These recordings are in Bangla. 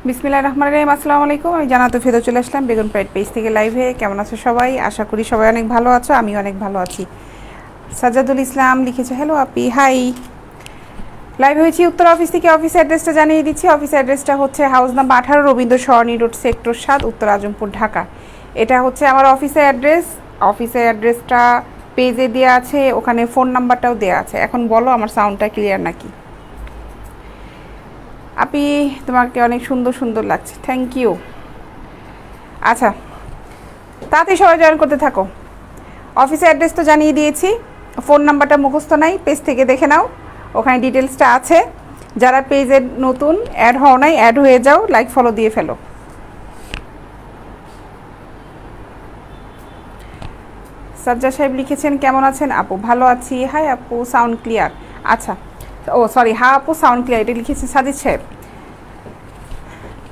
বিসমিল্লাহির রহমানির রহিম। আসসালামু আলাইকুম। আমি জান্নাতুল ফেরদৌস চলে আসলাম বেগুন প্রাইড পেজ থেকে লাইভে। কেমন আছো সবাই? আশা করি সবাই অনেক ভালো আছো, আমিও অনেক ভালো আছি। সাজ্জাদুল ইসলাম লিখেছে হ্যালো আপি, হাই। লাইভ হয়েছি উত্তর অফিস থেকে। অফিস অ্যাড্রেসটা জানিয়ে দিচ্ছি। অফিস অ্যাড্রেসটা হচ্ছে হাউস নাম্বার 18 রবীন্দ্র সরণি রোড, সেক্টর 7, উত্তর আজমপুর, ঢাকা। এটা হচ্ছে আমার অফিসের অ্যাড্রেস। অফিসের অ্যাড্রেসটা পেজে দেওয়া আছে, ওখানে ফোন নাম্বারটাও দেওয়া আছে। এখন বলো আমার সাউন্ডটা ক্লিয়ার নাকি? আপি তোমাকে অনেক সুন্দর সুন্দর লাগছে, থ্যাংক ইউ। আচ্ছা, তাড়াতাড়ি সবাই জয়েন করতে থাকো। অফিসের অ্যাড্রেস তো জানিয়ে দিয়েছি, ফোন নাম্বারটা মুখস্থ নাই, পেজ থেকে দেখে নাও, ওখানে ডিটেলসটা আছে। যারা পেজে নতুন, অ্যাড হও নাই, অ্যাড হয়ে যাও, লাইক ফলো দিয়ে ফেলো। সাজ্জা সাহেব লিখেছেন কেমন আছেন আপু? ভালো আছি। হাই আপু, সাউন্ড ক্লিয়ার? আচ্ছা, ও সরি, হ্যাঁ আপু সাউন্ড ক্লিয়ার, এটা লিখেছেন সাজিদ সাহেব।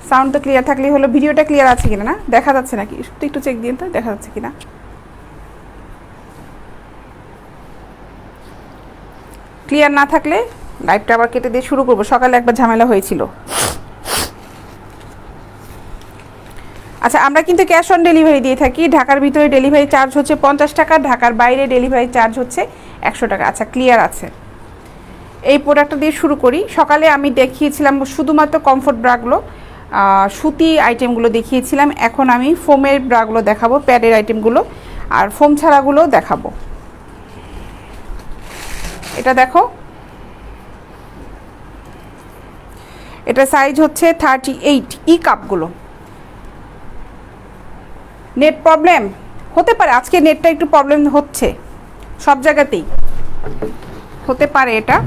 সাউন্ড তো ক্লিয়ার থাকলেই হলো। ভিডিওটা ক্লিয়ার আছে কিনা, না দেখা যাচ্ছে নাকি একটু চেক দিন তো, দেখা যাচ্ছে কিনা। ক্লিয়ার না থাকলে লাইভটা আবার কেটে দিয়ে শুরু করবো। সকালে একবার ঝামেলা হয়েছিল। আচ্ছা, আমরা কিন্তু ক্যাশ অন ডেলিভারি দিয়ে থাকি। ঢাকার ভিতরে ডেলিভারি চার্জ হচ্ছে 50 টাকা, ঢাকার বাইরে ডেলিভারি চার্জ হচ্ছে 100 টাকা। আচ্ছা, ক্লিয়ার আছে। এই প্রোডাক্টটা দিয়ে শুরু করি। সকালে আমি দেখিয়েছিলাম শুধুমাত্র কমফোর্ট ব্রাগুলো, সুতি আইটেমগুলো দেখিয়েছিলাম। এখন আমি ফোমের ব্রাগুলো দেখাবো, প্যাডের আইটেমগুলো, আর ফোম ছাড়াগুলোও দেখাবো। এটা দেখো, এটা সাইজ হচ্ছে 38। ই কাপগুলো। নেট প্রবলেম হতে পারে, আজকে নেটটা একটু প্রবলেম হচ্ছে, সব জায়গাতেই হতে পারে এটা।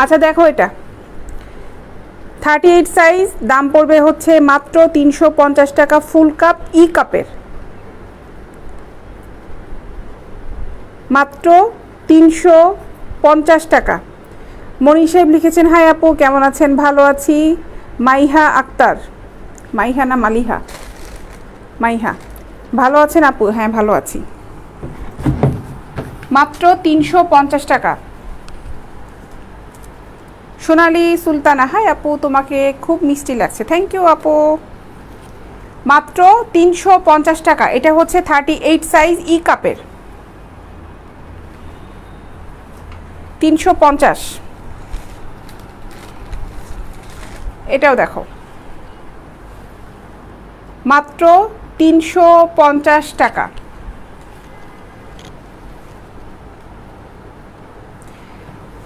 আচ্ছা দেখো, এটা 38 সাইজ, দাম পড়বে হচ্ছে মাত্র 350 টাকা। ফুল কাপ ই কাপের মাত্র 350 টাকা। মনি সাহেব লিখেছেন হাই আপু, কেমন আছেন? ভালো আছি। মাইহা আক্তার, মাইহা না মালিহা? মাইহা, ভালো আছেন আপু? হ্যাঁ ভালো আছি। মাত্র 350 টাকা। সোনালি সুলতানা, হাই আপু, তোমাকে খুব মিষ্টি লাগছে, থ্যাংক ইউ আপু। মাত্র 350 টাকা। এটা হচ্ছে 38 সাইজ ই কাপের, 350। এটাও দেখো, মাত্র 350 টাকা।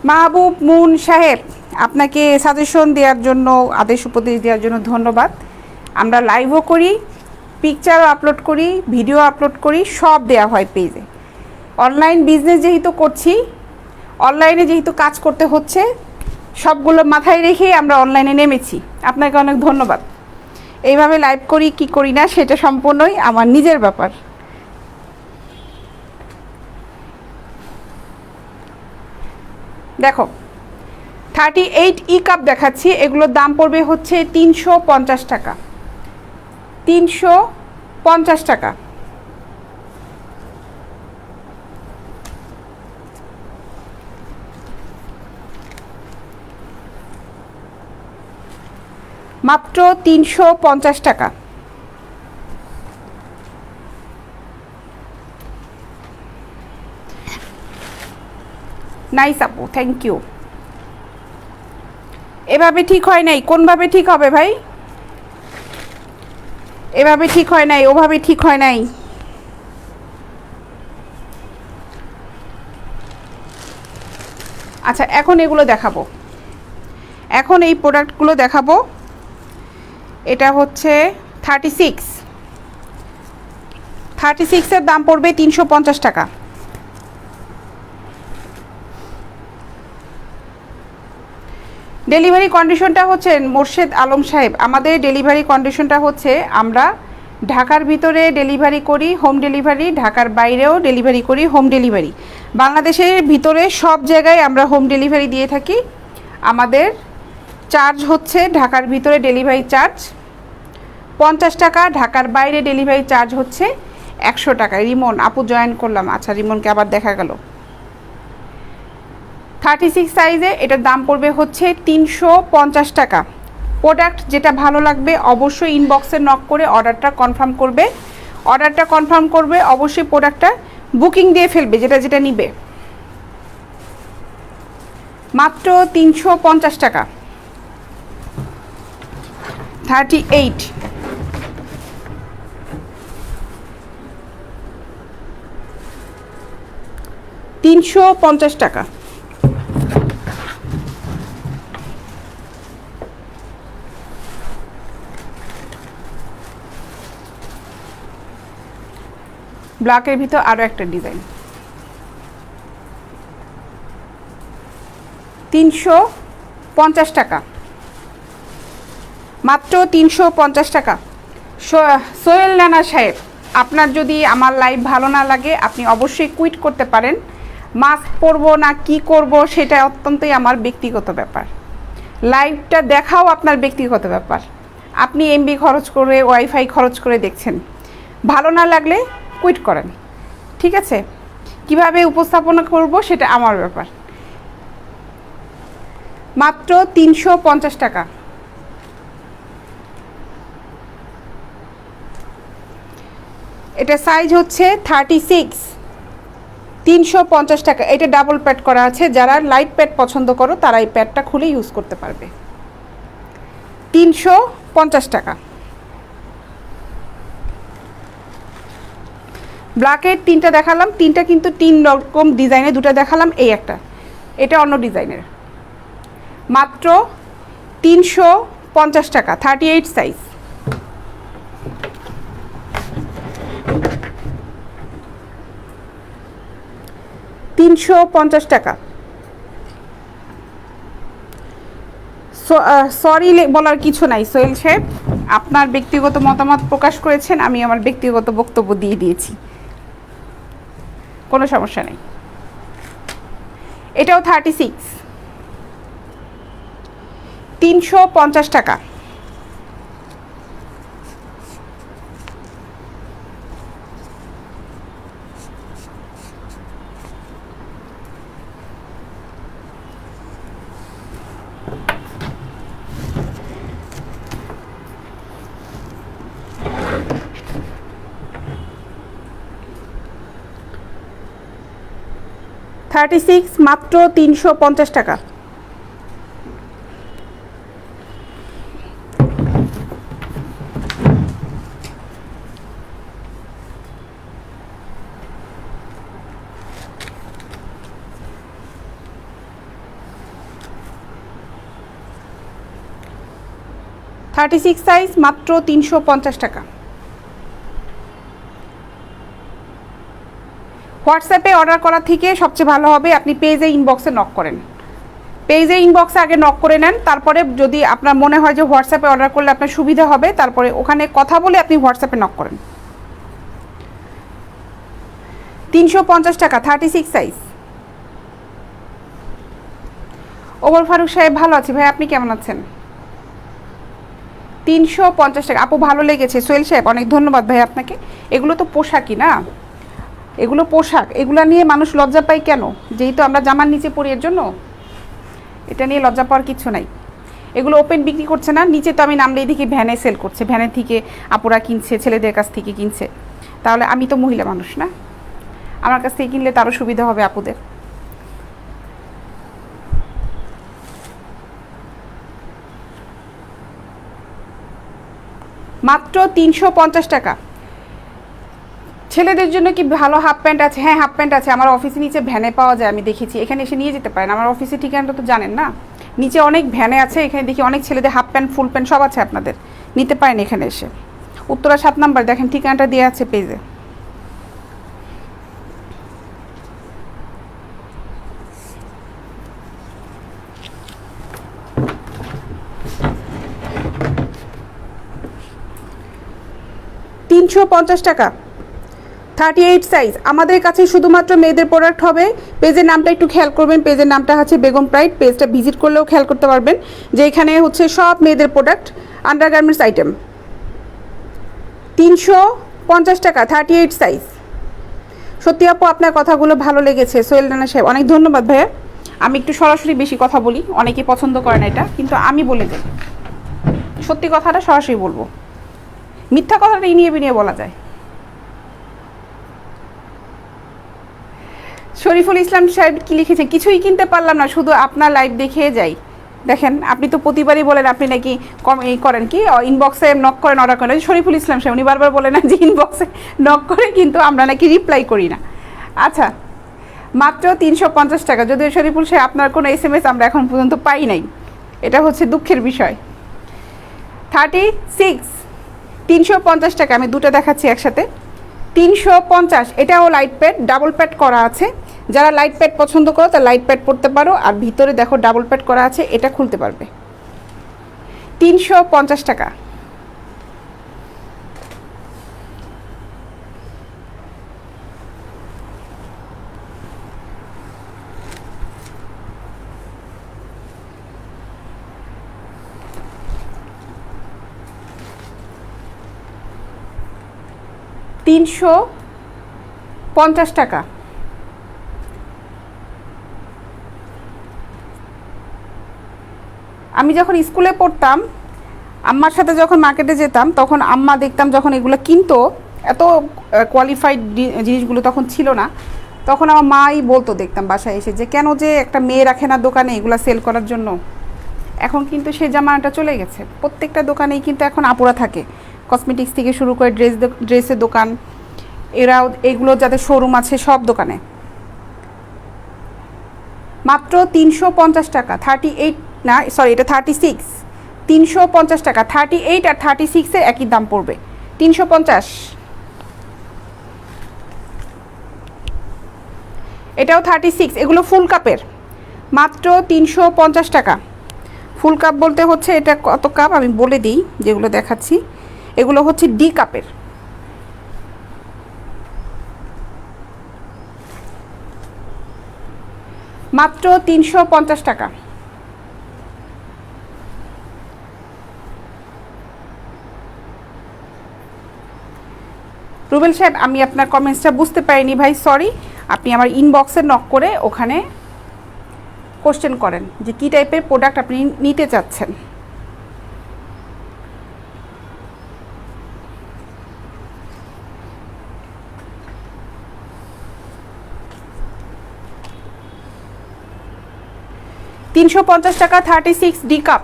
মাহবুব মুন সাহেব, আপনাকে সাজেশন দেওয়ার জন্য, আদেশ উপদেশ দেওয়ার জন্য ধন্যবাদ। আমরা লাইভও করি, পিকচারও আপলোড করি, ভিডিও আপলোড করি, সব দেওয়া হয় পেজে। অনলাইন বিজনেস যেহেতু করছি, অনলাইনে যেহেতু কাজ করতে হচ্ছে, সবগুলো মাথায় রেখেই আমরা অনলাইনে নেমেছি। আপনাকে অনেক ধন্যবাদ। এইভাবে লাইভ করি কি করি না সেটা সম্পূর্ণই আমার নিজের ব্যাপার। দেখো, 38 ই কাপ দেখাচ্ছি, এগুলোর দাম পড়বে হচ্ছে 350 টাকা। 350 টাকা। মাত্র 350 টাকা। নাইস আপু, থ্যাংক ইউ। এভাবে ঠিক হয় নাই, কোনভাবে ঠিক হবে ভাই? এভাবে ঠিক হয় নাই, ওভাবে ঠিক হয় নাই। আচ্ছা, এখন এগুলো দেখাবো, এখন এই প্রোডাক্টগুলো দেখাবো। এটা হচ্ছে 36-এর দাম পড়বে 350 টাকা। ডেলিভারি কন্ডিশনটা হচ্ছে, মোর্শেদ আলম সাহেব, আমাদের ডেলিভারি কন্ডিশনটা হচ্ছে আমরা ঢাকার ভিতরে ডেলিভারি করি হোম ডেলিভারি, ঢাকার বাইরেও ডেলিভারি করি হোম ডেলিভারি। বাংলাদেশের ভিতরে সব জায়গায় আমরা হোম ডেলিভারি দিয়ে থাকি। আমাদের চার্জ হচ্ছে ঢাকার ভিতরে ডেলিভারি চার্জ 50 টাকা, ঢাকার বাইরে ডেলিভারি চার্জ হচ্ছে 100 টাকা। রিমন আপু জয়েন করলাম, আচ্ছা রিমনকে আবার দেখা গেল। 36 সাইজে এটার দাম পড়বে হচ্ছে 350 টাকা। প্রোডাক্ট যেটা ভালো লাগবে অবশ্যই ইনবক্সে নক করে অর্ডারটা কনফার্ম করবে, অবশ্যই প্রোডাক্টটা বুকিং দিয়ে ফেলবে যেটা যেটা নিবে। মাত্র 350 টাকা। 38 350 টাকা। ব্ল্যাকের ভিতর আরও একটা ডিজাইন 350 টাকা, মাত্র 350 টাকা। সোহেল রানা সাহেব, আপনার যদি আমার লাইভ ভালো না লাগে আপনি অবশ্যই কুইট করতে পারেন। মাস্ক পরবো না কি করব সেটা অত্যন্তই আমার ব্যক্তিগত ব্যাপার। লাইভটা দেখাও আপনার ব্যক্তিগত ব্যাপার। আপনি এমবি খরচ করে ওয়াইফাই খরচ করে দেখছেন, ভালো না লাগলে কুইট করেন, ঠিক আছে? কিভাবে উপস্থাপনা করব সেটা আমার ব্যাপার। মাত্র 350 টাকা। এটা সাইজ হচ্ছে 36, 350 টাকা। এটা ডাবল প্যাড করা আছে, যারা লাইট প্যাড পছন্দ করো তারা এই প্যাডটা খুলে ইউজ করতে পারবে। 350 টাকা। ব্ল্যাকের 3টা দেখালাম, 3টা কিন্তু 3 রকম ডিজাইনের, 2টা দেখালাম, এই একটা, এটা অন্য ডিজাইনের। মাত্র 350 টাকা। 38 সাইজ। $350 টাকা। সরি বলার কিছু নাই সোহেল সাহেব, আপনার ব্যক্তিগত মতামত প্রকাশ করেছেন, আমি আমার ব্যক্তিগত বক্তব্য দিয়ে দিয়েছি, কোনো সমস্যা নেই। এটাও 36, $350 টাকা। মাত্র 350 টাকা। সাইজ, মাত্র 350 টাকা। হোয়াটসঅ্যাপে অর্ডার করার থেকে সবচেয়ে ভালো হবে আপনি পেজে ইনবক্সে নক করেন। পেজে ইনবক্সে আগে নক করে নেন, তারপরে যদি আপনার মনে হয় যে হোয়াটসঅ্যাপে অর্ডার করলে আপনার সুবিধা হবে, তারপরে ওখানে কথা বলে আপনি হোয়াটসঅ্যাপে নক করেন। 350 টাকা। 36 সাইজ। ওমর ফারুক সাহেব, ভালো আছি ভাই, আপনি কেমন আছেন? 350 টাকা। আপু ভালো লেগেছে সোহেল সাহেব, অনেক ধন্যবাদ ভাই আপনাকে। এগুলো তো পোশাকই না, এগুলো পোশাক, এগুলো নিয়ে মানুষ লজ্জা পায় কেন? যেহেতু আমরা জামার নিচে পরি, এর জন্য। এটা নিয়ে লজ্জা পাওয়ার কিছু নাই। এগুলো ওপেন বিক্রি করছে না, নিচে তো আমি নামলেই দেখি ভ্যানে সেল করছে, ভ্যানের থেকে আপুরা কিনছে, ছেলেদের কাছ থেকে কিনছে। তাহলে আমি তো মহিলা মানুষ না, আমার কাছ থেকে কিনলে তারও সুবিধা হবে আপুদের। মাত্র 350 টাকা। ছেলেদের জন্য কি ভালো হাফ প্যান্ট আছে? হ্যাঁ, হাফ প্যান্ট আছে, আমার অফিসে নিচে ভ্যানে পাওয়া যায়, আমি দেখেছি। এখানে এসে নিয়ে যেতে পারেন, আমার অফিসের ঠিকানাটা তো জানেন না। নিচে অনেক ভ্যানে আছে, এখানে দেখি অনেক ছেলেদের হাফ প্যান্ট, ফুল প্যান্ট সব আছে, আপনাদের নিতে পারেন এখানে এসে। উত্তরা 7 নাম্বার, দেখেন ঠিকানাটা দেওয়া আছে পেজে। $350 টাকা। 38 সাইজ। আমাদের কাছে শুধুমাত্র মেয়েদের প্রোডাক্ট হবে। পেজের নামটা একটু খেয়াল করবেন, পেজের নামটা হচ্ছে বেগম প্রাইড। পেজটা ভিজিট করলেও খেয়াল করতে পারবেন যে এখানে হচ্ছে সব মেয়েদের প্রোডাক্ট, আন্ডারগার্মেন্টস আইটেম। 350 টাকা। 38 সাইজ। সত্যি আপু আপনার কথাগুলো ভালো লেগেছে সোহেল রানা সাহেব, অনেক ধন্যবাদ ভাইয়া। আমি একটু সরাসরি বেশি কথা বলি, অনেকে পছন্দ করে না এটা, কিন্তু আমি বলে দিই সত্যি কথাটা সরাসরি বলবো, মিথ্যা কথাটা ইনিয়ে বিনিয়ে বলা যায়। শরীফুল ইসলাম সাহেব কি লিখেছেন, কিছুই কিনতে পারলাম না, শুধু আপনার লাইভ দেখে যাই। দেখেন আপনি তো প্রতিবারই বলেন আপনি নাকি করেন কি ইনবক্সে নক করেন, অর্ডার করেন। শরীফুল ইসলাম সাহেব উনি বারবার বলেন না যে ইনবক্সে নক করে, কিন্তু আমরা নাকি রিপ্লাই করি না। আচ্ছা, মাত্র 350 টাকা, যদিও শরীফুল সাহেব আপনার কোনো SMS আমরা এখন পর্যন্ত পাই নাই, এটা হচ্ছে দুঃখের বিষয়। 36 350 টাকা, আমি দুটো দেখাচ্ছি একসাথে। 350, এটাও লাইট প্যাড, ডাবল প্যাড করা আছে। যারা লাইট প্যাড পছন্দ করো তারা লাইট প্যাড পরতে পারো, আর ভিতরে দেখো ডাবল প্যাড করা আছে, এটা খুলতে পারবে। 350 টাকা। $350 টাকা। আমি যখন স্কুলে পড়তাম, আম্মার সাথে যখন মার্কেটে যেতাম, তখন আম্মা দেখতাম যখন এগুলো কিনতো, এত কোয়ালিফাইড জিনিসগুলো তখন ছিল না, তখন আমার মাই বলতো, দেখতাম বাসায় এসে, যে কেন যে একটা মেয়ে রাখে না দোকানে এগুলো সেল করার জন্য। এখন কিন্তু সেই জামানাটা চলে গেছে, প্রত্যেকটা দোকানেই কিন্তু এখন আপুরা থাকে, কসমেটিক্স থেকে শুরু করে ড্রেসের দোকান, এরাও এগুলো যাদের শোরুম আছে সব দোকানে। মাত্র 350 টাকা। 38 না, সরি, এটা 36। 350 টাকা। 38 আর 36-এর একই দাম পড়বে, 350। এটাও 36, এগুলো ফুল কাপের, মাত্র 350 টাকা। ফুল কাপ বলতে হচ্ছে এটা কত কাপ আমি বলে দিই, যেগুলো দেখাচ্ছি এগুলো হচ্ছে ডি কাপের। মাত্র 350 টাকা। রুবেল সাহেব, আমি আপনার কমেন্টসটা বুঝতে পারিনি ভাই, সরি। আপনি আমার ইনবক্সে নক করে ওখানে কোশ্চেন করেন যে কী টাইপের প্রোডাক্ট আপনি নিতে চাচ্ছেন। $350 টাকা। 36 ডি কাপ।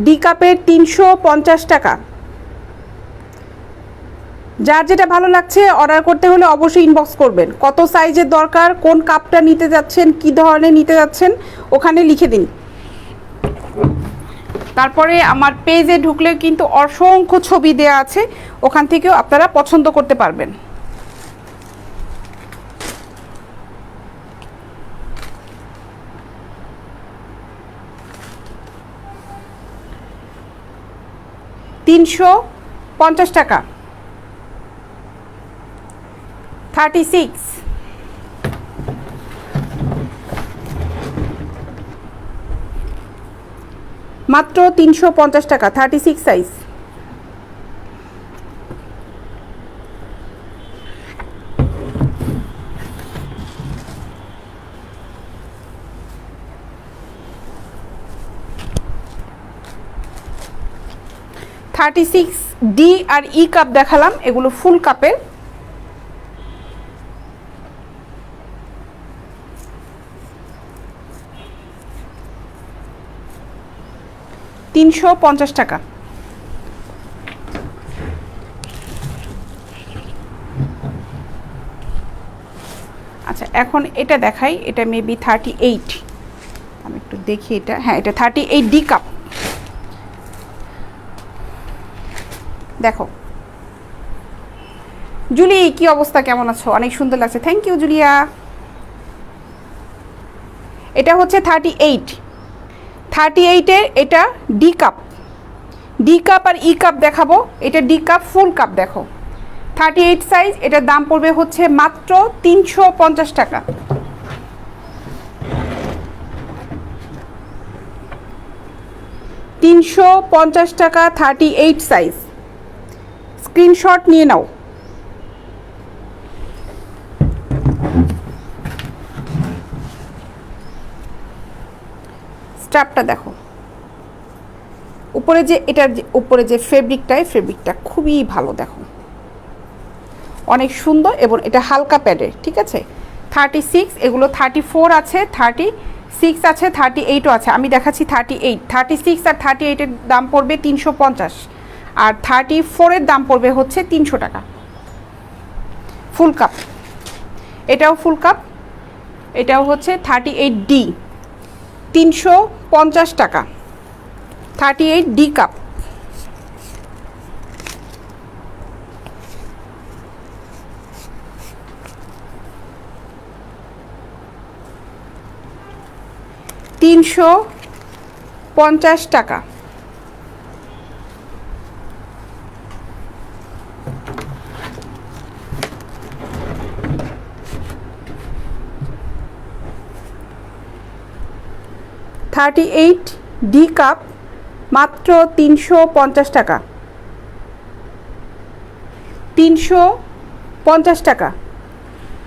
ডি কাপের 350 টাকা। যার যেটা ভালো লাগছে অর্ডার করতে হলে অবশ্যই ইনবক্স করবেন, কত সাইজের দরকার, কোন কাপটা নিতে যাচ্ছেন, কি ধরনের নিতে যাচ্ছেন, ওখানে লিখে দিন। তারপরে আমার পেজে ঢুকলে কিন্তু অসংখ্য ছবি দেয়া আছে, ওখান থেকেও আপনারা পছন্দ করতে পারবেন। $350 টাকা। 36 মাত্র 350 টাকা। 36 সাইজ। ডি আর ই কাপ দেখালাম, এগুলো ফুল কাপের। $350 টাকা। আচ্ছা, এখন এটা দেখাই, এটা মেবি 38, আমি একটু দেখি এটা, হ্যাঁ এটা 38 ডি কাপ। দেখো জুলি, কি অবস্থা, কেমন আছো? অনেক সুন্দর লাগছে, থ্যাংক ইউ জুলিয়া। এটা হচ্ছে 38-এর, এটা ডি কাপ। ডি কাপ আর ই কাপ দেখাবো, এটা ডি কাপ ফুল কাপ দেখো, 38 সাইজ। এটার দাম পড়বে হচ্ছে মাত্র 350 টাকা। $350 টাকা, 38 সাইজ। স্ক্রিনশট নিয়ে নাও। স্ট্র্যাপটা দেখো, উপরে যে এটার উপরে যে ফেব্রিকটা খুবই ভালো, দেখো অনেক সুন্দর এবং এটা হালকা প্যাডের, ঠিক আছে। 36, এগুলো 34 আছে, 36 আছে, 38ও আছে। আমি দেখাচ্ছি 38, 36 আর 38-এর দাম পড়বে 350, আর 34-এর দাম পড়বে হচ্ছে 300 টাকা। ফুল কাপ, এটাও ফুল কাপ, এটাও হচ্ছে 38D, 350 টাকা। 38D cup. $350 টাকা। $38D কাপ মাত্র 350 টাকা। 350 টাকা।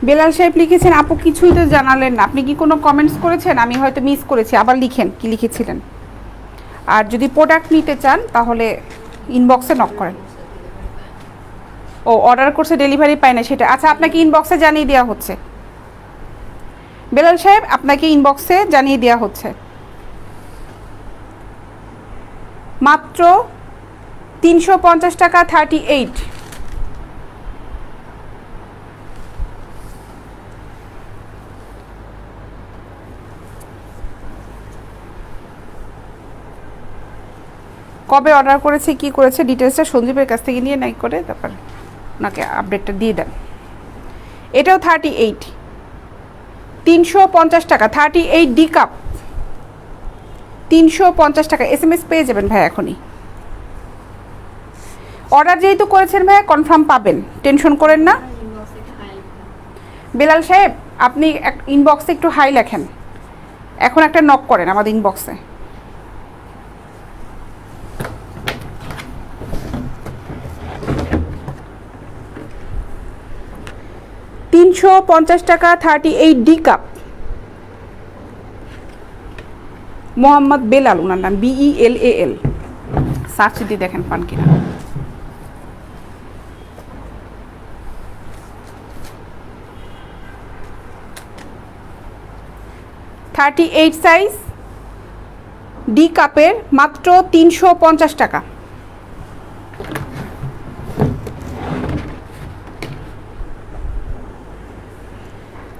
বেলাল সাহেব লিখেছেন, আপু কিছুই তো জানালেন না, আপনি কি কোনো কমেন্টস করেছেন? আমি হয়তো মিস করেছি, আবার লিখেন কি লিখেছিলেন। আর যদি প্রোডাক্ট নিতে চান তাহলে ইনবক্সে নক করেন। ও অর্ডার করছে, ডেলিভারি পায় না সেটা, আচ্ছা আপনাকে ইনবক্সে জানিয়ে দেওয়া হচ্ছে। বেলাল সাহেব আপনাকে ইনবক্সে জানিয়ে দেওয়া হচ্ছে। মাত্র 350 টাকা। 38। কবে অর্ডার করেছে, কি করেছে, ডিটেলসটা সঞ্জীবের কাছ থেকে নিয়ে নাই করে তারপর ওনাকে আপডেটটা দিয়ে দেন। এটাও 38, 350 টাকা। 38D কাপ 350 টাকা। SMS পেয়ে যাবেন ভাই এখনই। অর্ডার যেহেতু করেছেন ভাই কনফার্ম পাবেন, টেনশন করেন না। বেলাল সাহেব আপনি ইনবক্সে একটু হাই লেখেন, এখন একটা নক করেন আমাদের ইনবক্সে। $350 টাকা। 38D cup. মোহাম্মদ বেলাল ওনার নাম, BELAL। সার্চ দিয়ে দেখেন পান কিনা। $38 সাইজ ডি কাপের মাত্র 350 টাকা।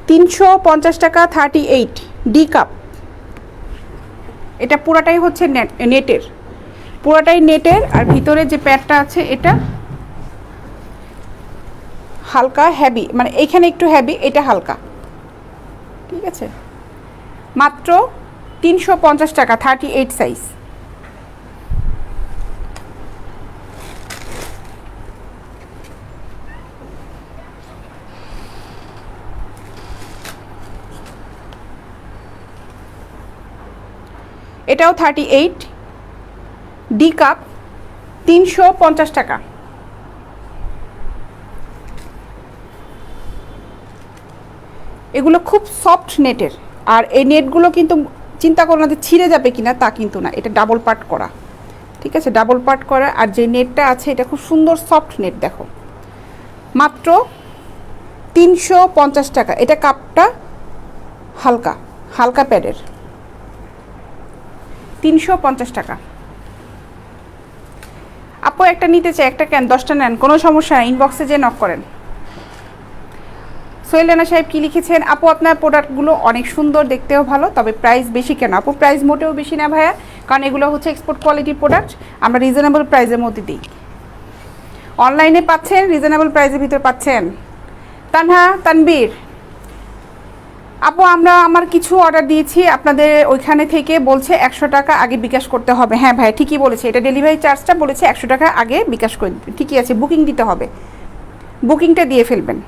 $350 টাকা। 38D cup. এটা পুরাটাই হচ্ছে নেটের, পুরাটাই নেটের, আর ভিতরে যে প্যাডটা আছে এটা হালকা হেভি, মানে এইখানে একটু হেভি, এটা হালকা, ঠিক আছে। মাত্র 350 টাকা। 38 সাইজ। এটাও 38D কাপ। 350 টাকা। এগুলো খুব সফট নেটের, আর এই নেটগুলো কিন্তু চিন্তা করো না যে ছিঁড়ে যাবে কিনা, তা কিন্তু না, এটা ডাবল পার্ট করা, ঠিক আছে, ডাবল পার্ট করা। আর যে নেটটা আছে এটা খুব সুন্দর সফট নেট, দেখো মাত্র 350 টাকা। এটা কাপটা হালকা, হালকা প্যাডের। 350 টাকা। আপু একটা নিতে চাই, একটা কেন, 10টা নেন, কোনো সমস্যা নেই, ইনবক্সে যে নক করেন। সোহেল রানা সাহেব কি লিখেছেন, আপু আপনার প্রোডাক্টগুলো অনেক সুন্দর, দেখতেও ভালো, তবে প্রাইস বেশি কেন? আপু প্রাইস মোটেও বেশি না ভাইয়া, কারণ এগুলো হচ্ছে এক্সপোর্ট কোয়ালিটির প্রোডাক্ট, আমরা রিজনেবল প্রাইসের মধ্যে দিই। অনলাইনে পাচ্ছেন, রিজনেবল প্রাইসের ভিতরে পাচ্ছেন। তানহা তানবীর আপু, আমার কিছু অর্ডার দিয়েছি আপনাদের ওইখানে থেকে, বলছে 100 টাকা আগে বিকাশ করতে হবে। হ্যাঁ ভাই ঠিকই বলেছে, এটা ডেলিভারি চার্জটা বলেছে 100 টাকা আগে বিকাশ করে দেবেন, ঠিকই আছে, বুকিং দিতে হবে, বুকিংটা দিয়ে ফেলবেন।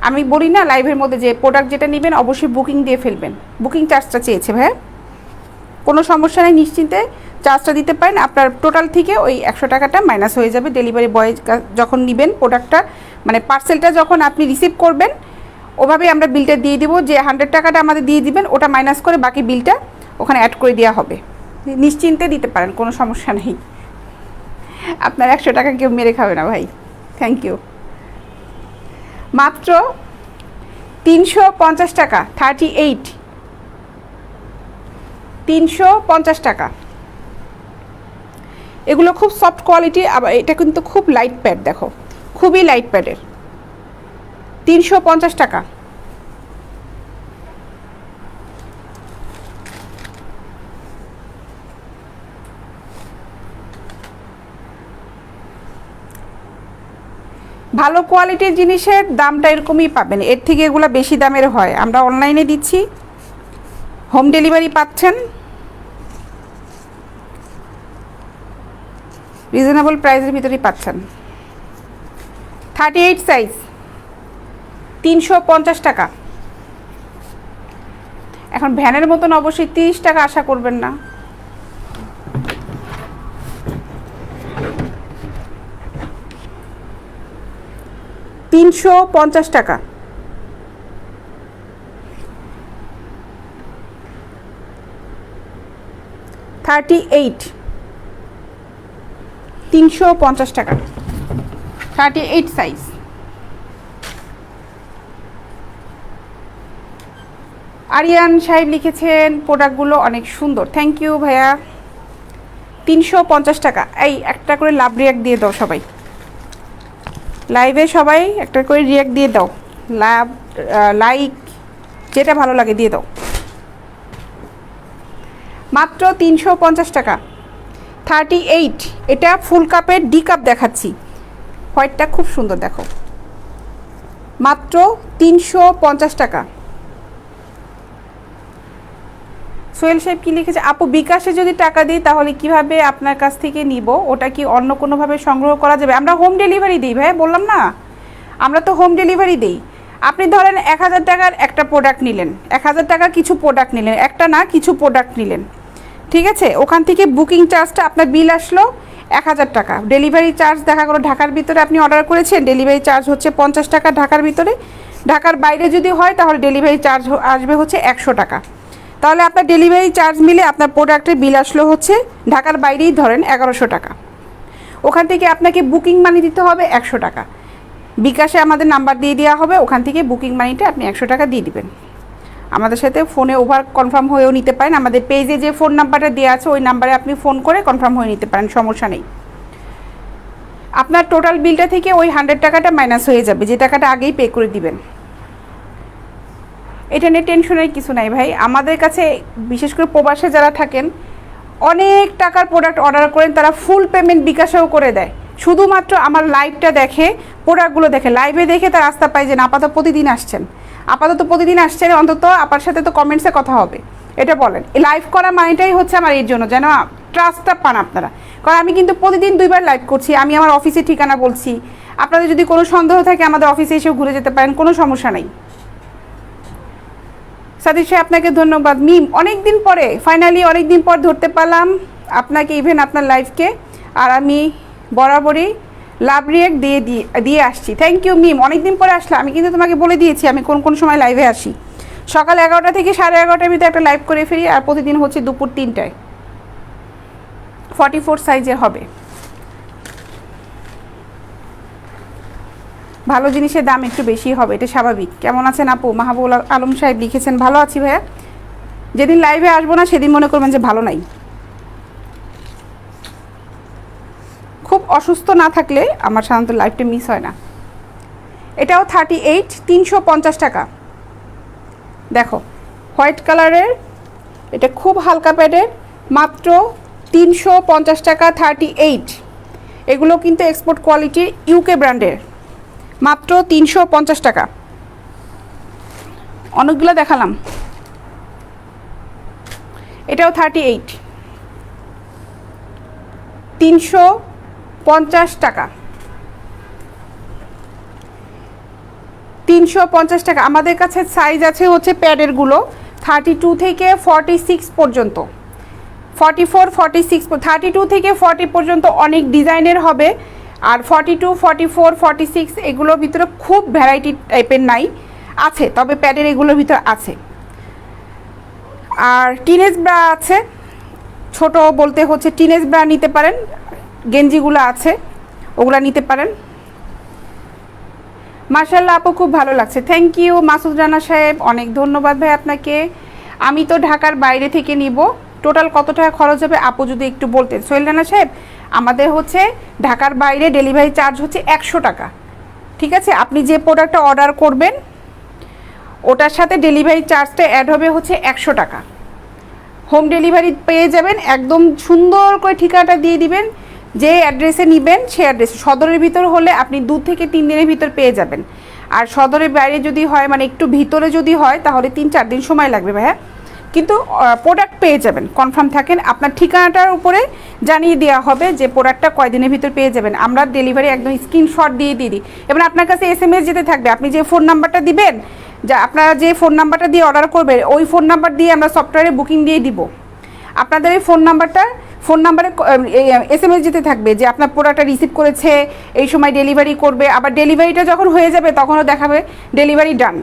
আমি বলি না লাইভের মধ্যে যে প্রোডাক্ট যেটা নেবেন অবশ্যই বুকিং দিয়ে ফেলবেন, বুকিং চার্জটা চেয়েছে ভাই, কোনো সমস্যা নেই, নিশ্চিন্তে চার্জটা দিতে পারেন, আপনার টোটাল থেকে ওই 100 টাকাটা মাইনাস হয়ে যাবে। ডেলিভারি বয় যখন নেবেন প্রোডাক্টটা, মানে পার্সেলটা যখন আপনি রিসিভ করবেন, ওভাবেই আমরা বিলটা দিয়ে দিব। যে 100 টাকাটা আমাদের দিয়ে দিবেন, ওটা মাইনাস করে বাকি বিলটা ওখানে অ্যাড করে দেওয়া হবে। নিশ্চিন্তে দিতে পারেন, কোনো সমস্যা নেই। আপনার 100 টাকা কেউ মেরে খাবে না ভাই। Thank you. মাত্র 350 টাকা, 38, 350 টাকা। এগুলো খুব সফট কোয়ালিটি, আবার এটা কিন্তু খুব লাইট প্যাড, দেখো খুবই লাইট প্যাডের। 350 টাকা। ভালো কোয়ালিটির জিনিসের দামটা এরকমই পাবেন, এর থেকে এগুলো বেশি দামের হয়। আমরা অনলাইনে দিচ্ছি, হোম ডেলিভারি পাচ্ছেন, রিজনেবল প্রাইসের ভিতরেই পাচ্ছেন। 38 সাইজ, 350 টাকা। এখন ভ্যানের মতন অবশ্যই 30 টাকা আশা করবেন না। $350 টাকা। 38, 350 টাকা, 38 সাইজ। আরিয়ান সাহেব লিখেছেন প্রোডাক্টগুলো অনেক সুন্দর। থ্যাংক ইউ ভাইয়া। 350 টাকা। এই একটা করে লাভ রিয়াক্ট দিয়ে দাও সবাই, লাইভে সবাই একটা করে রিয়াক্ট দিয়ে দাও, লাভ লাইক যেটা ভালো লাগে দিয়ে দাও। মাত্র 350 টাকা, 38। এটা ফুল কাপের ডি কাপ দেখাচ্ছি, হোয়াইটটা খুব সুন্দর দেখো। মাত্র 350 টাকা। সোহেল সাহেব কী লিখেছে, আপু বিকাশে যদি টাকা দিই তাহলে কিভাবে আপনার কাছ থেকে নিব? ওটা কি অন্য কোনোভাবে সংগ্রহ করা যাবে? আমরা হোম ডেলিভারি দিই ভাই, বললাম না আমরা তো হোম ডেলিভারি দিই। আপনি ধরেন 1000 টাকার একটা প্রোডাক্ট নিলেন, 1000 টাকার কিছু প্রোডাক্ট নিলেন, একটা না কিছু প্রোডাক্ট নিলেন, ঠিক আছে? ওখান থেকে বুকিং চার্জটা আপনার বিল আসলো 1000 টাকা। ডেলিভারি চার্জ দেখা গেলো ঢাকার ভিতরে আপনি অর্ডার করেছেন, ডেলিভারি চার্জ হচ্ছে 50 টাকা ঢাকার ভিতরে। ঢাকার বাইরে যদি হয় তাহলে ডেলিভারি চার্জ আসবে হচ্ছে 100 টাকা। তাহলে আপনার ডেলিভারি চার্জ মিলে আপনার প্রোডাক্টের বিল আসলো হচ্ছে ঢাকার বাইরেই ধরেন 1100 টাকা। ওখান থেকে আপনাকে বুকিং মানি দিতে হবে 100 টাকা। বিকাশে আমাদের নাম্বার দিয়ে দেওয়া হবে, ওখান থেকে বুকিং মানিটা আপনি 100 টাকা দিয়ে দিবেন। আমাদের সাথে ফোনে ওভার কনফার্ম হয়েও নিতে পারেন, আমাদের পেজে যে ফোন নাম্বারটা দেওয়া আছে ওই নাম্বারে আপনি ফোন করে কনফার্ম হয়ে নিতে পারেন, সমস্যা নেই। আপনার টোটাল বিলটা থেকে ওই 100 টাকাটা মাইনাস হয়ে যাবে, যে টাকাটা আগেই পে করে দিবেন। এটা নিয়ে টেনশনের কিছু নাই ভাই। আমাদের কাছে বিশেষ করে প্রবাসে যারা থাকেন, অনেক টাকার প্রোডাক্ট অর্ডার করেন, তারা ফুল পেমেন্ট বিকাশেও করে দেয়। শুধুমাত্র আমার লাইভটা দেখে, প্রোডাক্টগুলো দেখে, লাইভে দেখে তার রাস্তা পায় যে না আপাতত প্রতিদিন আসছেন, অন্তত আপনার সাথে তো কমেন্টসে কথা হবে। এটা বলেন, এই লাইভ করা মানেটাই হচ্ছে আমার এর জন্য, যেন ট্রাস্টটা পান আপনারা। কারণ আমি কিন্তু প্রতিদিন 2 বার লাইভ করছি, আমি আমার অফিসের ঠিকানা বলছি। আপনাদের যদি কোনো সন্দেহ থাকে আমাদের অফিসে এসেও ঘুরে যেতে পারেন, কোনো সমস্যা নেই। সাদিক সাহেব আপনাকে ধন্যবাদ। মিম অনেক দিন পরে, ফাইনালি অনেক দিন পর ধরতে পারলাম আপনাকে, ইভেন আপনার লাইভকে। আর আমি বরাবরই লাভ রিয়েক্ট দিয়ে আসছি। থ্যাংক ইউ মিম, অনেক দিন পরে আসলে। আমি কিন্তু তোমাকে বলে দিয়েছি আমি কোন সময় লাইভে আসি। সকাল 11টা থেকে 11:30টার ভিতরে একটা লাইভ করে ফিরি, আর প্রতিদিন হচ্ছে দুপুর 3টায়। 44 সাইজের হবে। ভালো জিনিসের দাম একটু বেশি হবে, এটা স্বাভাবিক। কেমন আছেন আপু? মাহবুল আলম সাহেব লিখেছেন ভালো আছি ভাইয়া। যেদিন লাইভে আসবো না সেদিন মনে করবেন যে ভালো নাই। খুব অসুস্থ না থাকলে আমার সাধারণত লাইভটা মিস হয় না। এটাও 38, 350 টাকা। দেখো হোয়াইট কালারের, এটা খুব হালকা প্যাডের, মাত্র 350 টাকা, 38। এগুলো কিন্তু এক্সপোর্ট কোয়ালিটির ইউকে ব্র্যান্ডের, মাত্র 350 টাকা। অনেকগুলো দেখালাম। এটাও 38, 350 টাকা, 350 টাকা। আমাদের কাছে সাইজ আছে হচ্ছে প্যাডেরগুলো 32 থেকে 46 পর্যন্ত। 44 46 32 থেকে 40 পর্যন্ত অনেক ডিজাইনের হবে। আর 42 44 46 এগুলোর ভিতরে খুব ভ্যারাইটি টাইপের নাই, আছে তবে প্যাডের এগুলোর ভিতরে আছে। আর টিনেজ ব্রা আছে, ছোট বলতে হচ্ছে টিনেজ ব্রা নিতে পারেন, গেঞ্জিগুলো আছে ওগুলো নিতে পারেন। মাশাআল্লাহ আপু খুব ভালো লাগছে, থ্যাংক ইউ মাসুদ রানা সাহেব, অনেক ধন্যবাদ ভাই আপনাকে। আমি তো ঢাকার বাইরে থেকে নিব, টোটাল কত টাকা খরচ হবে আপু যদি একটু বলতেন। সোহেল রানা সাহেব, আমাদের হচ্ছে ঢাকার বাইরে ডেলিভারি চার্জ হচ্ছে 100 টাকা, ঠিক আছে? আপনি যে প্রোডাক্টটা অর্ডার করবেন ওটার সাথে ডেলিভারি চার্জটা অ্যাড হবে হচ্ছে 100 টাকা। হোম ডেলিভারি পেয়ে যাবেন, একদম সুন্দর করে ঠিকানাটা দিয়ে দিবেন, যে অ্যাড্রেসে নেবেন সেই অ্যাড্রেসে। সদরের ভিতর হলে আপনি 2 থেকে 3 দিনের ভিতর পেয়ে যাবেন, আর সদরের বাইরে যদি হয় মানে একটু ভিতরে যদি হয় তাহলে 3-4 দিন সময় লাগবে ভাইয়া, কিন্তু প্রোডাক্ট পেয়ে যাবেন, কনফার্ম থাকেন। আপনার ঠিকানাটার উপরে জানিয়ে দেওয়া হবে যে প্রোডাক্টটা কয়দিনের ভিতর পেয়ে যাবেন, আমরা ডেলিভারি একদম স্ক্রিনশট দিয়ে দিই এবং আপনার কাছে SMS যেতে থাকবে। আপনি যে ফোন নাম্বারটা দিবেন, যা আপনারা যে ফোন নাম্বারটা দিয়ে অর্ডার করবেন ওই ফোন নাম্বার দিয়ে আমরা সফটওয়্যারে বুকিং দিয়ে দিব। আপনাদের এই ফোন নাম্বারে SMS যেতে থাকবে যে আপনার প্রোডাক্টটা রিসিভ করেছে, এই সময় ডেলিভারি করবে। আবার ডেলিভারিটা যখন হয়ে যাবে তখনও দেখাবে ডেলিভারি ডান।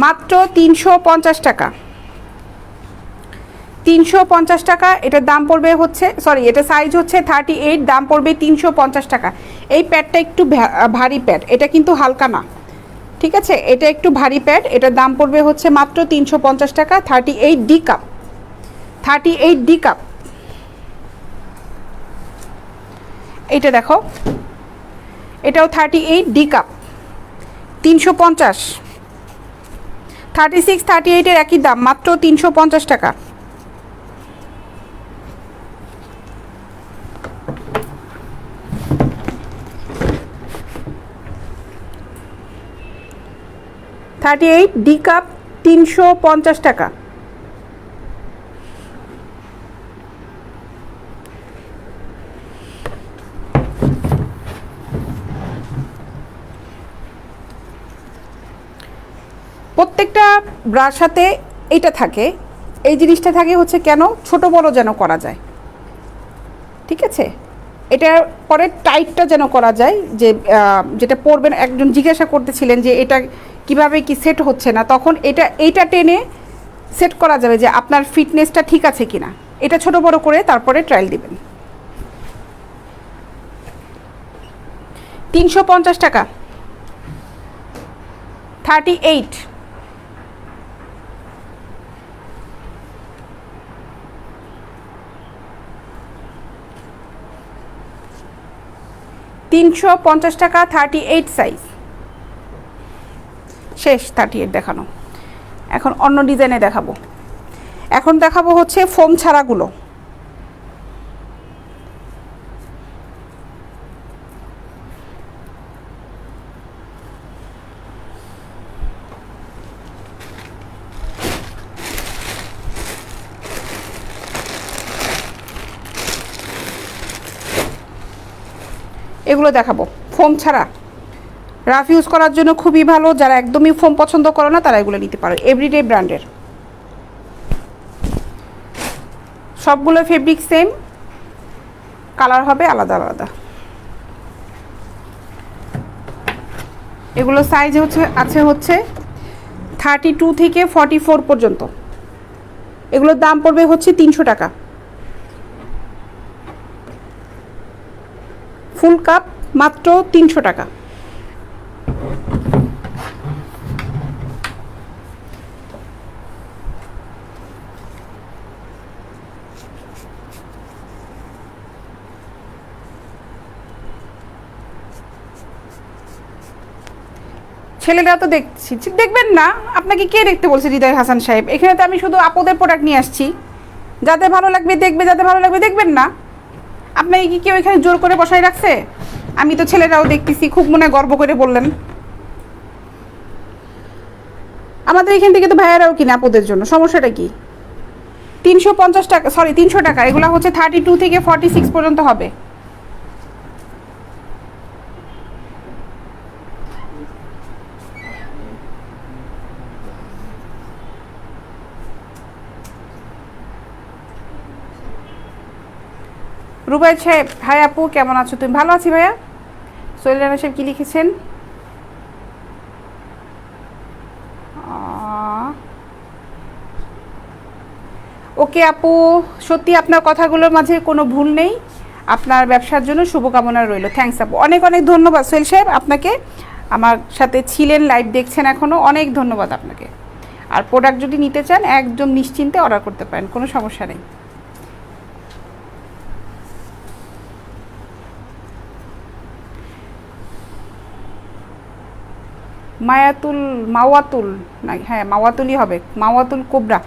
মাত্র 350 টাকা, 350 টাকা। এটার দাম পড়বে হচ্ছে, সরি এটা সাইজ হচ্ছে 38, দাম পড়বে 350 টাকা। এই প্যাডটা একটু ভারী প্যাড, এটা কিন্তু হালকা না, ঠিক আছে? এটা একটু ভারী প্যাড, এটার দাম পড়বে হচ্ছে মাত্র 350 টাকা। 38 ডি কাপ, 38 ডি কাপ। এইটা দেখো, এটাও 38 ডি কাপ, 350। 36 38-এর একই দাম, মাত্র 350 টাকা। ডি কাপ 350 টাকা। প্রত্যেকটা ব্রার সাথে এইটা থাকে, এই জিনিসটা থাকে হচ্ছে কেন, ছোট বড় যেন করা যায়, ঠিক আছে? এটা পরে টাইটটা যেন করা যায়, যে যেটা পরবেন, একজন জিজ্ঞাসা করতেছিলেন যে এটা কিভাবে কি সেট হচ্ছে না, তখন এইটা টেনে সেট করা যাবে যে আপনার ফিটনেসটা ঠিক আছে কিনা। এটা ছোট বড় করে তারপরে ট্রায়াল দিবেন। 350 টাকা, 38। $350 টাকা, 38 সাইজ। শেষ 38 দেখানো, এখন অন্য ডিজাইনে দেখাবো। এখন দেখাবো হচ্ছে ফোম ছাড়াগুলো। এগুলো দেখাবো ফোম ছাড়া, রাফ ইউজ করার জন্য খুবই ভালো। যারা একদমই ফোম পছন্দ করে না তারা এগুলো নিতে পারে, এভরিডে ব্র্যান্ডের। সবগুলো ফেব্রিক সেম, কালার হবে আলাদা আলাদা। এগুলো সাইজ হচ্ছে 32 থেকে 44 পর্যন্ত। এগুলোর দাম পড়বে হচ্ছে 300 টাকা। ফুল কাপ মাত্র 300 টাকা। ছেলেরা তো দেখছি, দেখবেন না, আপনাকে কে দেখতে বলছে হৃদয় হাসান সাহেব? এখানে তো আমি শুধু আপদের প্রোডাক্ট নিয়ে আসছি, যাদের ভালো লাগবে দেখবে, যাদের ভালো লাগবে দেখবেন না। আপনাকে কি কেউ এখানে জোর করে বসায় রাখছে? আমি তো ছেলেরাও দেখতেছি, খুব মনে গর্ব করে বললেন। আমাদের এখান থেকে তো ভাইয়ারাও কিনে আপদের জন্য, সমস্যাটা কি? 350 টাকা, সরি 300 টাকা। এগুলো হচ্ছে 32 থেকে 46 পর্যন্ত হবে। রুবাই সাহেব হাই আপু, কেমন আছো তুমি? ভালো আছি ভাইয়া। সোহেল রানা সাহেব কী লিখেছেন? ওকে আপু, সত্যি আপনার কথাগুলোর মাঝে কোনো ভুল নেই। আপনার ব্যবসার জন্য শুভকামনা রইল। থ্যাংকস আপু, অনেক অনেক ধন্যবাদ সোহেল সাহেব আপনাকে। আমার সাথে ছিলেন, লাইভ দেখছেন এখনও, অনেক ধন্যবাদ আপনাকে। আর প্রোডাক্ট যদি নিতে চান একদম নিশ্চিন্তে অর্ডার করতে পারেন, কোনো সমস্যা নেই। মাওয়াতুল না, হ্যাঁ মাওয়াতুলই হবে, মাওয়াতুল কোবরা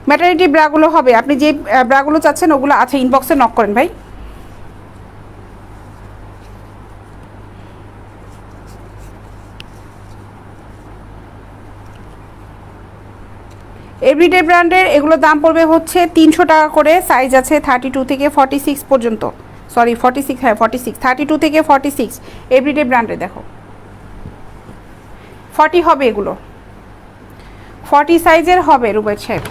ম্যাটারনিটি ব্রাগুলো হবে। আপনি যে ব্রাগুলো চাচ্ছেন ওগুলো আছে, ইনবক্সে নক করেন ভাই। এভরিডে ব্র্যান্ডের এগুলো দাম পড়বে হচ্ছে 300 টাকা করে। সাইজ আছে 32 থেকে 46 পর্যন্ত, সরি 46, হ্যাঁ 46, 32 থেকে 46। এভরিডে ব্র্যান্ডে দেখো 40 হবে, এগুলো 40 সাইজের হবে রুবাই সাহেব।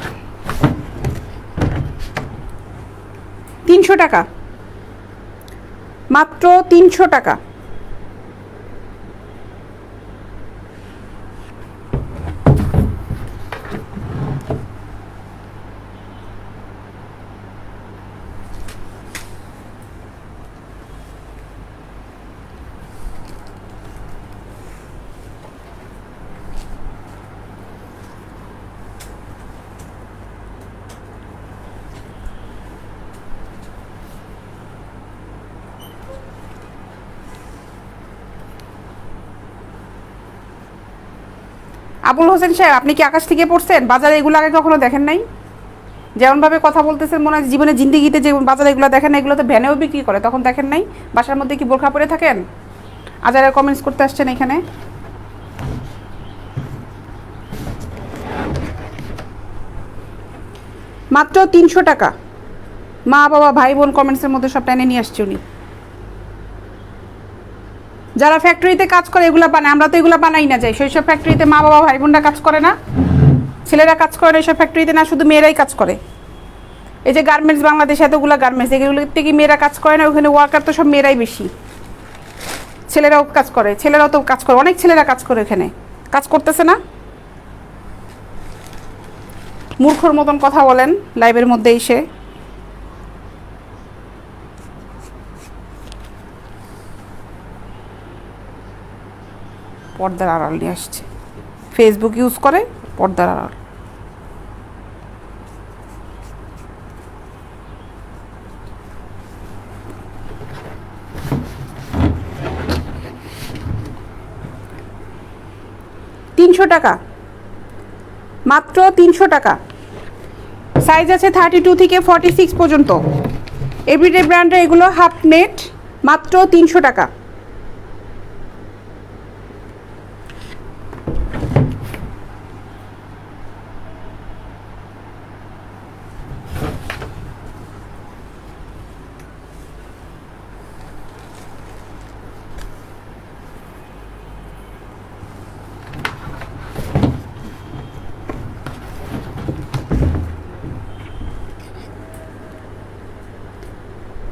300 টাকা, মাত্র 300 টাকা। আবুল হোসেন সাহেব, আপনি কি আকাশ থেকে পড়ছেন? বাজারে এগুলো আগে কখনো দেখেন নাই? যেমনভাবে কথা বলতেছেন মনে হয় জীবনে জিন্দিগিতে যে বাজারে এগুলো দেখেন না, এগুলো তো ভ্যানেও বিক্রি করে, তখন দেখেন নাই? বাসার মধ্যে কি বোরখা পরে থাকেন? আজারে কমেন্টস করতে আসছেন এখানে। মাত্র 300 টাকা। মা বাবা ভাই বোন কমেন্টসের মধ্যে সব টাইনে নিয়ে আসছে উনি। যারা ফ্যাক্টরিতে কাজ করে এগুলো বানায়, আমরা তো এগুলো বানাই না, যাই সেইসব ফ্যাক্টরিতে মা বাবা ভাই বোনরা কাজ করে না, ছেলেরা কাজ করে না এইসব ফ্যাক্টরিতে, না শুধু মেয়েরাই কাজ করে। এই যে গার্মেন্টস, বাংলাদেশে এতগুলো গার্মেন্টস, এগুলোতে কি মেয়েরা কাজ করে না? ওখানে ওয়ার্কার তো সব মেয়েরাই বেশি, ছেলেরাও কাজ করে, ছেলেরাও তো কাজ করে, অনেক ছেলেরা কাজ করে, এখানে কাজ করতেছে না? মূর্খর মতন কথা বলেন লাইভের মধ্যে এসে। পর্দার আড়াল নিয়ে আসছে, ফেসবুক ইউজ করে, পর্দার আড়াল। তিনশো টাকা, মাত্র 300 টাকা। সাইজ আছে 32 থেকে 46 পর্যন্ত। এভরিডে ব্র্যান্ডের এগুলো হাফ নেট, মাত্র 300 টাকা।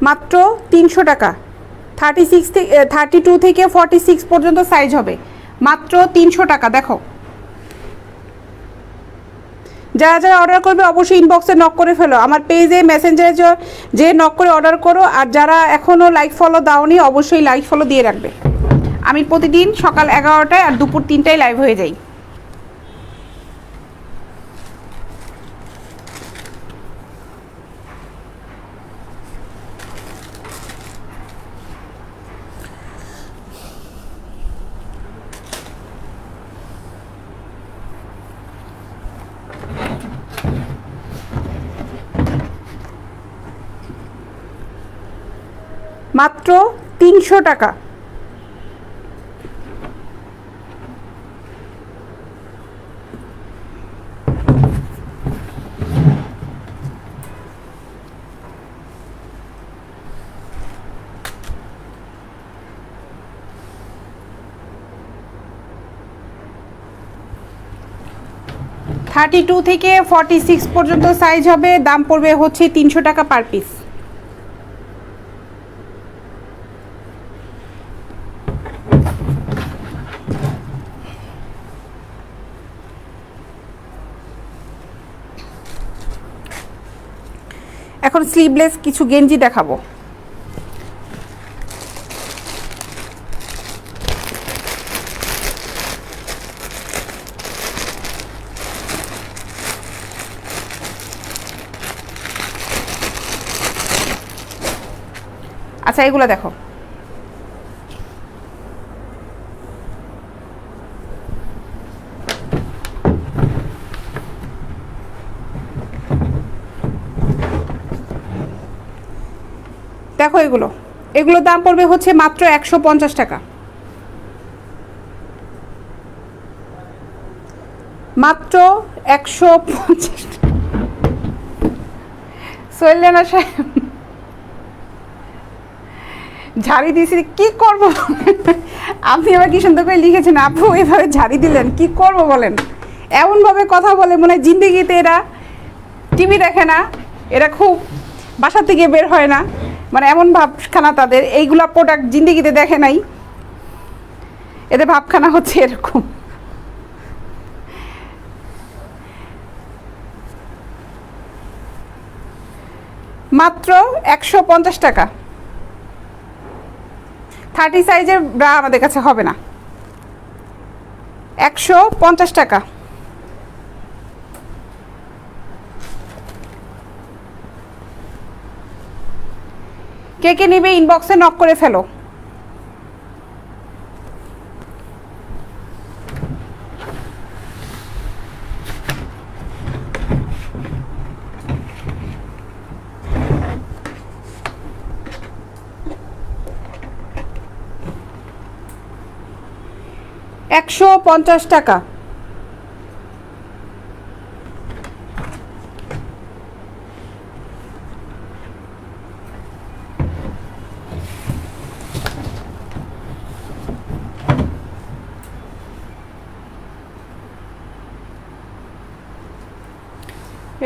মাত্র 300 টাকা। 36 থেকে 32 থেকে 46 পর্যন্ত সাইজ হবে, মাত্র 300 টাকা। দেখো, যারা যারা অর্ডার করবে অবশ্যই ইনবক্সে নক করে ফেলো, আমার পেজে মেসেঞ্জারে যে নক করে অর্ডার করো। আর যারা এখনও লাইক ফলো দাওনি অবশ্যই লাইক ফলো দিয়ে রাখবে। আমি প্রতিদিন সকাল 11টায় আর দুপুর 3টায় লাইভ হয়ে যাই। মাত্র 300 টাকা। থার্টি টু থেকে 46 পর্যন্ত সাইজ হবে, দাম পড়বে হচ্ছে 300 টাকা পার পিস। এখন স্লিভলেস কিছু গেঞ্জি দেখাবো। আচ্ছা এগুলো দেখো, দেখো এগুলো দাম পড়বে হচ্ছে মাত্র 150 টাকা, মাত্র 150। সোহেলিনা সাহেব ঝাড়ি দিয়েছি, কি করব? আপনি আবার কি সুন্দর করে লিখেছেন, আপু এভাবে ঝাড়ি দিলেন, কি করব বলেন? এমনভাবে কথা বলে মনে হয় জিন্দেগিতে এরা টিভি দেখে না, এরা খুব বাসা থেকে বের হয় না, মানে এমন ভাবখানা তাদের, এইগুলা প্রোডাক্ট জিন্দেগিতে দেখে নাই, এদের ভাবখানা হচ্ছে এরকম। মাত্র 150 টাকা। 30 সাইজের ব্রা আমাদের কাছে হবে না, 150 টাকা। কে কে নিবে ইনবক্সে নক করে ফেলো। $150 টাকা।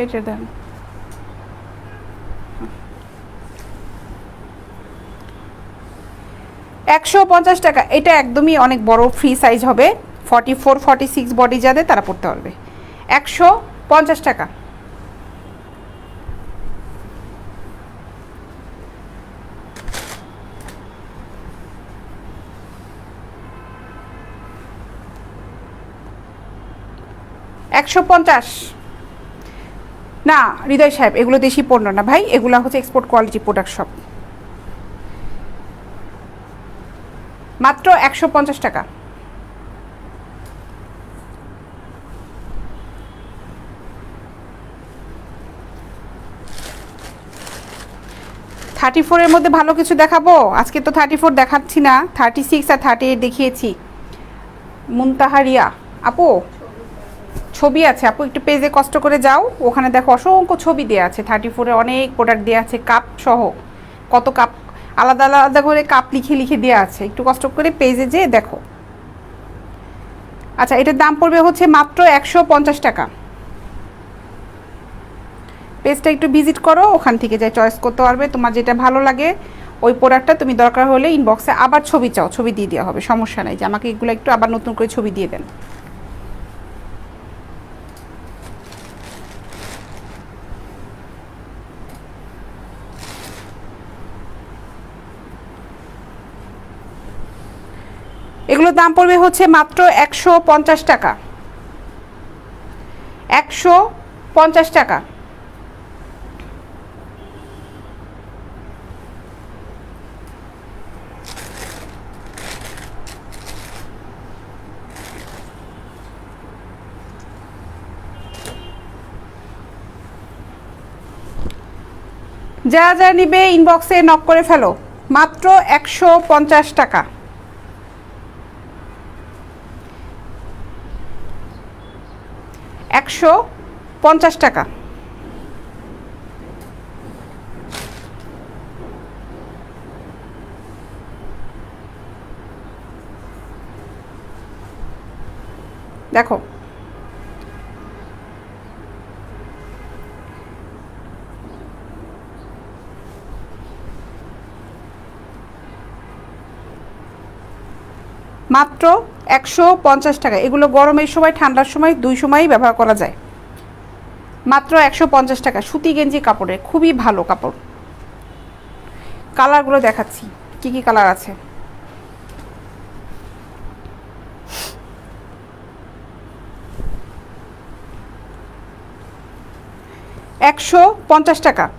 এটা দেন, $150 টাকা। এটা একদমই অনেক বড় ফ্রি সাইজ হবে, 44 46 বডি যাদের তারা পড়তে পারবে। 150 টাকা। $150 না হৃদয় সাহেব, এগুলো দেশি পণ্য না ভাই, এগুলো হচ্ছে এক্সপোর্ট কোয়ালিটি প্রোডাক্ট সব। মাত্র 150 টাকা। থার্টি ফোরের মধ্যে ভালো কিছু দেখাবো আজকে, তো 34 দেখাচ্ছি না, 36 আর 38 দেখিয়েছি। মুনতাহারিয়া আপু ছবি আছে, আপু একটু পেজে কষ্ট করে যাও, ওখানে দেখো অসংখ্য ছবি দেওয়া আছে, 34-এ অনেক প্রোডাক্ট দেওয়া আছে, কাপ সহ, কত কাপ আলাদা আলাদা করে কাপ লিখে লিখে দেওয়া আছে, একটু কষ্ট করে পেজে যেয়ে দেখো। আচ্ছা এটার দাম পড়বে হচ্ছে মাত্র 150 টাকা। পেজটা একটু ভিজিট করো, ওখান থেকে যাই চয়েস করতে পারবে, তোমার যেটা ভালো লাগে ওই প্রোডাক্টটা তুমি দরকার হলে ইনবক্সে আবার ছবি চাও, ছবি দিয়ে দেওয়া হবে, সমস্যা নেই যে আমাকে এগুলো একটু আবার নতুন করে ছবি দিয়ে দেন। এগুলোর দাম পড়বে হচ্ছে মাত্র 150 টাকা। 150 টাকা। যা যা নিবে ইনবক্সে নক করে ফেলো, মাত্র 150 টাকা। $150 টাকা। দেখো মাত্র 150 টাকা। এগুলো গরমের সময় ঠান্ডার সময় দুই সময়ই ব্যবহার করা যায়। মাত্র 150 টাকা, সুতি গেঞ্জি কাপড়ে, খুবই ভালো কাপড়। কালারগুলো দেখাচ্ছি কি কি কালার আছে। $150।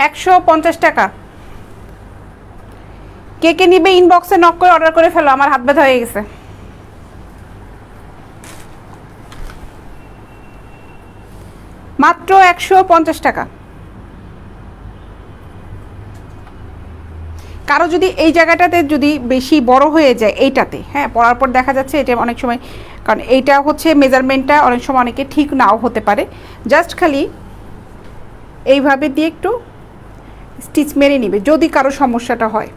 $150। কে কে নিবে ইনবক্সে নক করে অর্ডার করে ফেলো, আমার হাত ব্যথা হয়ে গেছে। মাত্র 150 টাকা। কারো যদি এই জায়গাটাতে যদি বেশি বড় হয়ে যায় এইটাতে, হ্যাঁ, পরার পর দেখা যাচ্ছে এটা অনেক সময়, কারণ এইটা হচ্ছে মেজারমেন্টটা অনেক সময় অনেকে ঠিক নাও হতে পারে, জাস্ট খালি এইভাবে দিয়ে একটু স্টিচ মেরে নিবে যদি কারো সমস্যাটা হয়।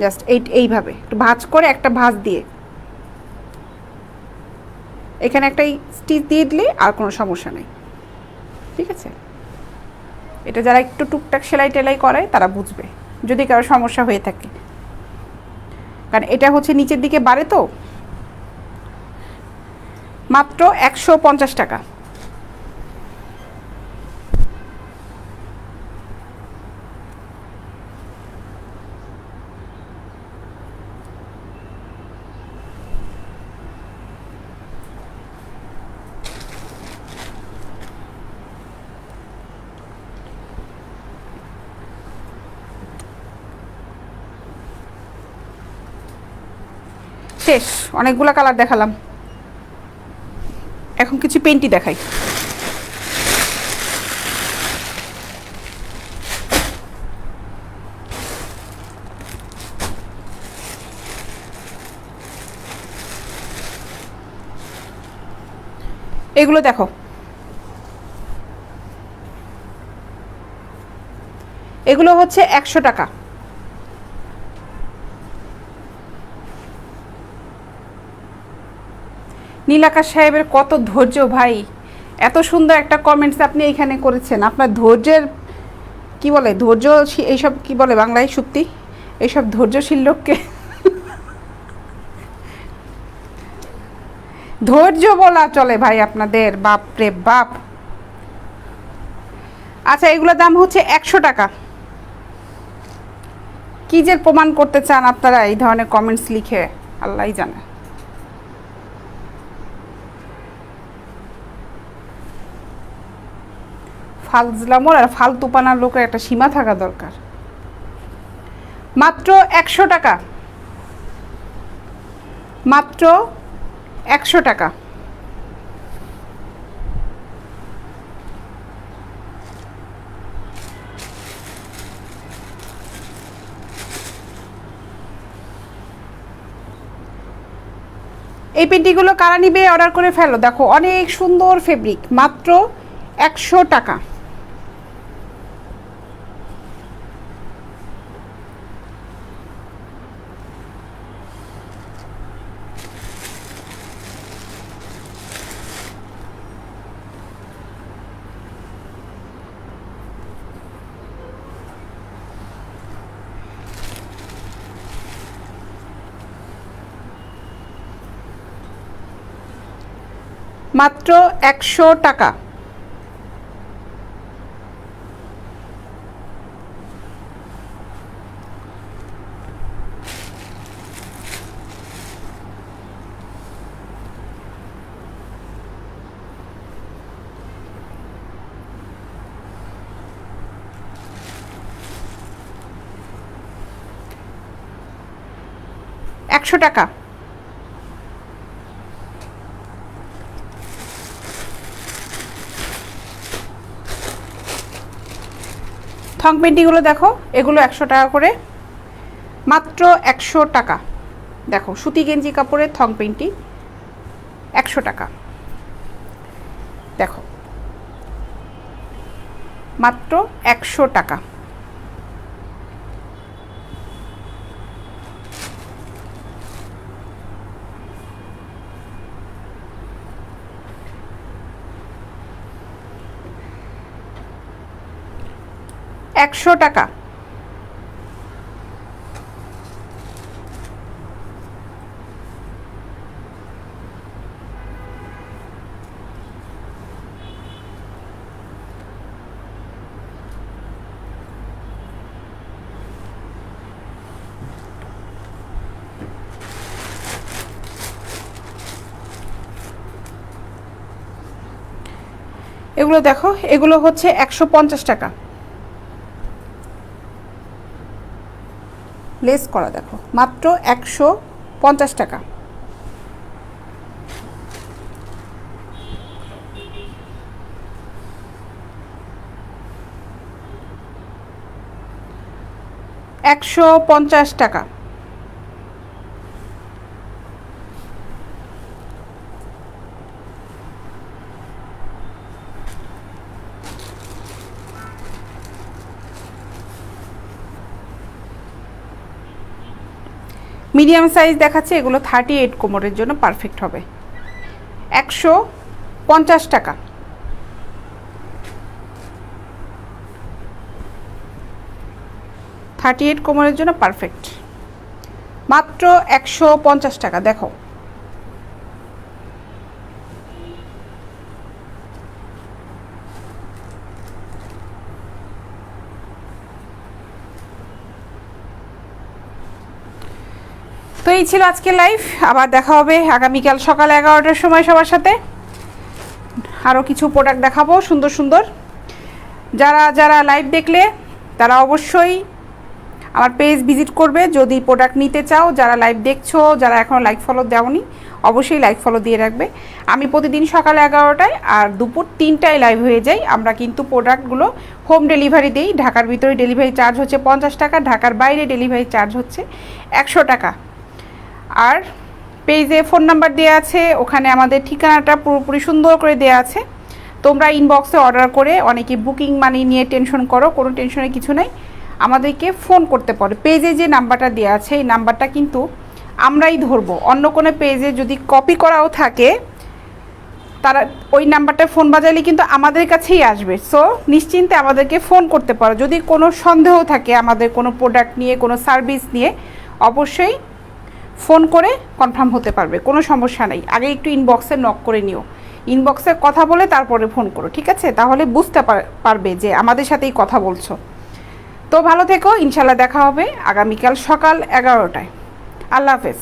জাস্ট এইভাবে একটু ভাঁজ করে, একটা ভাঁজ দিয়ে এখানে একটা স্টিচ দিয়ে দিলে আর কোনো সমস্যা নেই, ঠিক আছে। এটা যারা একটু টুকটাক সেলাই টেলাই করে তারা বুঝবে যদি কারো সমস্যা হয়ে থাকে, কারণ এটা হচ্ছে নিচের দিকে বাড়ে তো। মাত্র 150 টাকা। শেষ, অনেকগুলো কালার দেখালাম, এখন কিছু পেন্টি দেখাই। এগুলো দেখো, এগুলো হচ্ছে 100 টাকা। নীলাকাশ সাহেবের কত ধৈর্য ভাই, এত সুন্দর একটা কমেন্টস আপনি এখানে করেছেন। আপনার ধৈর্যের কি বলে, ধৈর্য এইসব কি বলে বাংলায় সুক্তি, এইসব ধৈর্যশীল লোককে ধৈর্য বলা চলে ভাই আপনাদের, বাপ রে বাপ। আচ্ছা, এগুলোর দাম হচ্ছে 100 টাকা। কি যে প্রমাণ করতে চান আপনারা এই ধরনের কমেন্টস লিখে, আল্লাহই জানে। ফালজলামোর আর ফালতুপানার লোকের একটা সীমা থাকা দরকার। মাত্র 100 টাকা, মাত্র 100 টাকা। এই পেন্টিগুলো কারা নিবে অর্ডার করে ফেলো, দেখো অনেক সুন্দর ফেব্রিক, মাত্র 100 টাকা। মাত্র 100 টাকা। একশো টাকা। থং পেন্টিগুলো দেখো, এগুলো 100 টাকা করে, মাত্র 100 টাকা। দেখো সুতি গেঞ্জি কাপড়ের থং পেন্টি 100 টাকা, দেখো মাত্র 100 টাকা। একশো টাকা। এগুলো দেখো, এগুলো হচ্ছে 150 টাকা, লেস করা, দেখো মাত্র 150 টাকা। $150। মিডিয়াম সাইজ দেখাচ্ছে, এগুলো 38 কোমরের জন্য পারফেক্ট হবে। 150 টাকা। 38 কোমরের জন্য পারফেক্ট, মাত্র 150 টাকা। দেখো তো এই ছিল আজকে লাইভ। আবার দেখা হবে আগামীকাল সকাল 11টার সময় সবার সাথে। আরও কিছু প্রোডাক্ট দেখাবো সুন্দর সুন্দর। যারা যারা লাইভ দেখলে তারা অবশ্যই আমার পেজ ভিজিট করবে যদি প্রোডাক্ট নিতে চাও। যারা লাইভ দেখছো, যারা এখনও লাইক ফলো দেওনি, অবশ্যই লাইক ফলো দিয়ে রাখবে। আমি প্রতিদিন সকাল 11টায় আর দুপুর 3টায় লাইভ হয়ে যাই। আমরা কিন্তু প্রোডাক্টগুলো হোম ডেলিভারি দিই। ঢাকার ভিতরে ডেলিভারি চার্জ হচ্ছে 50 টাকা, ঢাকার বাইরে ডেলিভারি চার্জ হচ্ছে 100 টাকা। আর পেজে ফোন নাম্বার দেওয়া আছে, ওখানে আমাদের ঠিকানাটা পুরোপুরি সুন্দর করে দেওয়া আছে। তোমরা ইনবক্সে অর্ডার করে অনেকে বুকিং মানি নিয়ে টেনশন করো, কোনো টেনশনের কিছু নেই, আমাদেরকে ফোন করতে পারো। পেজে যে নাম্বারটা দেওয়া আছে এই নাম্বারটা কিন্তু আমরাই ধরবো। অন্য কোনো পেজে যদি কপি করাও থাকে তারা ওই নাম্বারটা ফোন বাজালে কিন্তু আমাদের কাছেই আসবে। সো নিশ্চিন্তে আমাদেরকে ফোন করতে পারো। যদি কোনো সন্দেহ থাকে আমাদের কোনো প্রোডাক্ট নিয়ে, কোনো সার্ভিস নিয়ে, অবশ্যই ফোন করে কনফার্ম হতে পারবে, কোনো সমস্যা নেই। আগে একটু ইনবক্সে নক করে নিও, ইনবক্সে কথা বলে তারপরে ফোন করো, ঠিক আছে? তাহলে বুঝতে পারবে যে আমাদের সাথেই কথা বলছো। তো ভালো থেকো, ইনশাল্লাহ দেখা হবে আগামীকাল সকাল 11টায়। আল্লাহ হাফেজ।